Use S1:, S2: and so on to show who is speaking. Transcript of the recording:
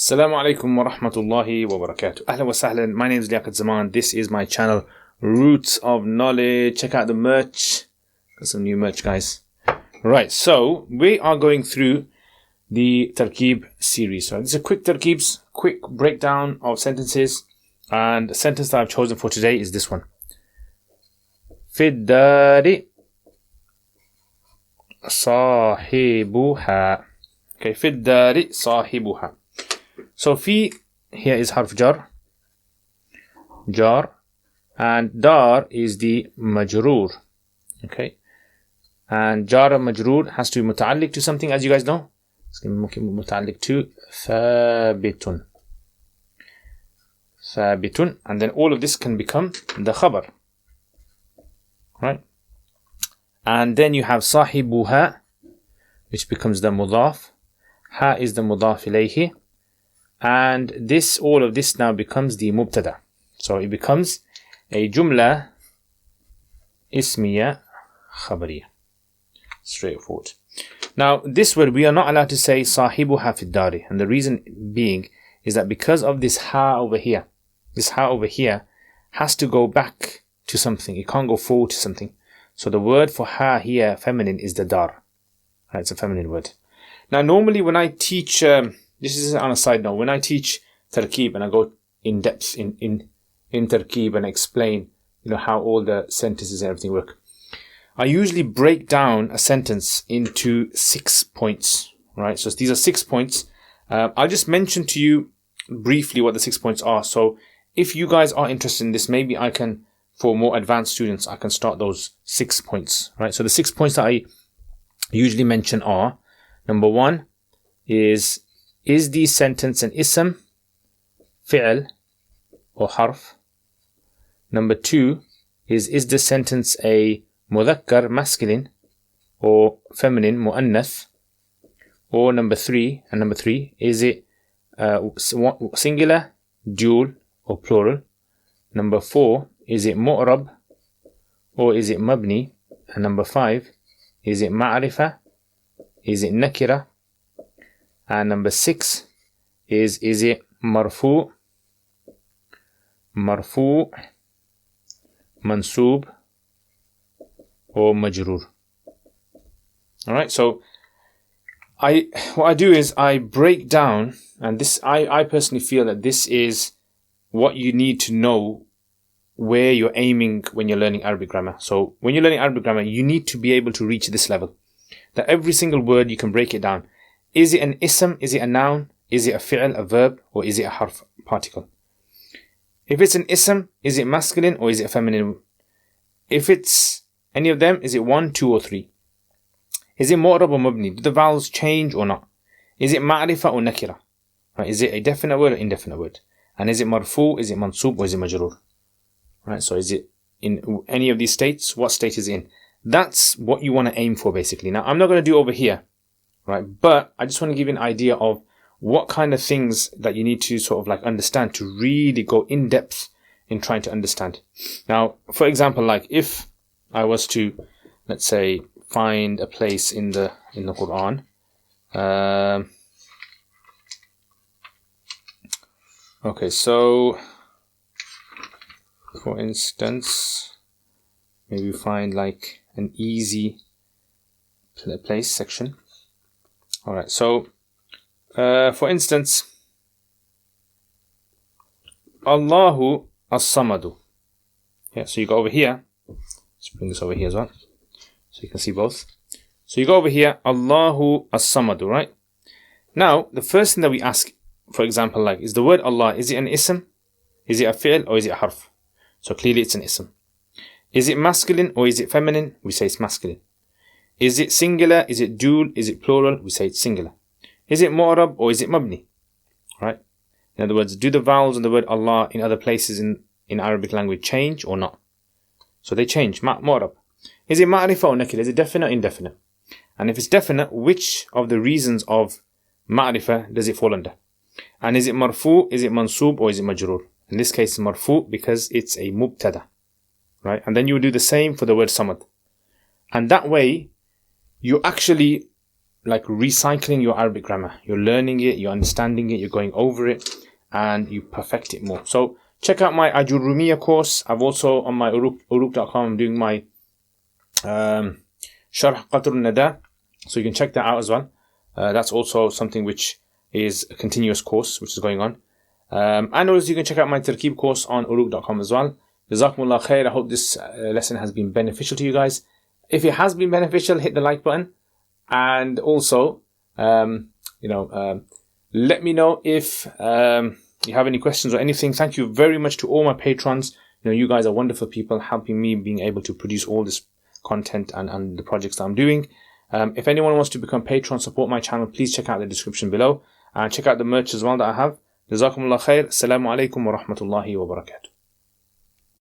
S1: Assalamu alaikum wa rahmatullahi wa barakatuh. Ahlan wa sahlan. My name is Liaquat. This is my channel, Roots of Knowledge. Check out the merch. Got some new merch, guys. Right, so we are going through the Tarkib series. So this is a quick Tarkibs, quick breakdown of sentences. And the sentence that I've chosen for today is this one. في الدار صاحبها. Okay, في الدار صاحبها. So fi here is harf jar, and dar is the majroor. Okay, and jar and majroor has to be muta'alliq to something, as you guys know. It's going to be muta'alliq to thabitun, and then all of this can become the khabr, right? And then you have sahibuha, which becomes the mudaf. Ha is the mudaf ilayhi. And this, all of this now becomes the mubtada. So it becomes a jumla ismiya khabariya. Straightforward. Now this word we are not allowed to say sahibuha fid dari, and the reason being is that because of this ha over here, this ha over here has to go back to something. It can't go forward to something. So the word for ha here, feminine, is the dar. Right, it's a feminine word. Now normally when I teach this is on a side note. When I teach Tarkib and I go in depth in Tarkib and explain, how all the sentences and everything work, I usually break down a sentence into 6 points, right? So these are 6 points. I'll just mention to you briefly what the 6 points are. So if you guys are interested in this, maybe I can, for more advanced students, I can start those 6 points, right? So the 6 points that I usually mention are, number 1 is the sentence an ism, fi'l, or harf? Number 2 is the sentence a mudhakkar, masculine, or feminine, mu'annath? Or number 3, is it singular, dual, or plural? Number 4, is it mu'rab, or is it mabni? And number 5, is it ma'rifah, is it nakira? And number 6 is it marfu, mansoob, or majroor? Alright, so what I do is I break down, and this I personally feel that this is what you need to know where you're aiming when you're learning Arabic grammar. So when you're learning Arabic grammar, you need to be able to reach this level, that every single word you can break it down. Is it an ism? Is it a noun? Is it a fi'l, a verb? Or is it a harf, particle? If it's an ism, is it masculine or is it feminine? If it's any of them, is it 1, 2, or 3? Is it mu'rab or mabni? Do the vowels change or not? Is it ma'rifah or nakira? Right? Is it a definite word or indefinite word? And is it marfu? Is it mansoob or is it majroor? Right? So is it in any of these states? What state is it in? That's what you want to aim for, basically. Now, I'm not going to do over here. Right, but I just want to give you an idea of what kind of things that you need to sort of understand to really go in depth in trying to understand. Now, for example, if I was to, let's say, find a place in the Quran, okay, so for instance, maybe find an easy place section. Alright, so for instance, Allahu as-samadu. Yeah, so you go over here. Let's bring this over here as well, so you can see both. So you go over here, Allahu as-samadu, right? Now, the first thing that we ask, for example, is the word Allah, is it an ism? Is it a fi'l or is it a harf? So clearly it's an ism. Is it masculine or is it feminine? We say it's masculine. Is it singular? Is it dual? Is it plural? We say it's singular. Is it mu'rab or is it mabni? Right? In other words, do the vowels in the word Allah in other places in Arabic language change or not? So they change. Mu'rab. Is it ma'rifah or nakira? Is it definite or indefinite? And if it's definite, which of the reasons of ma'rifah does it fall under? And is it marfu? Is it mansoob or is it majroor? In this case, it's marfu because it's a mubtada. Right? And then you do the same for the word samad. And that way, you actually like recycling your Arabic grammar. You're learning it, you're understanding it, you're going over it, and you perfect it more. So check out my Ajurrumiya course. I've also on my uruk.com, I'm doing my Sharh Qatr al-Nada, so you can check that out as well. That's also something which is a continuous course which is going on. And also you can check out my Tarkib course on uruk.com as well. Jazakumullah khair. I hope this lesson has been beneficial to you guys. If it has been beneficial, hit the like button, and also let me know if you have any questions or anything. Thank you very much to all my patrons. You guys are wonderful people, helping me being able to produce all this content and the projects that I'm doing. If anyone wants to become patron, support my channel, please check out the description below and check out the merch as well that I have. Jazakumullah khair. Assalamu alaikum wa rahmatullahi wa barakatuh.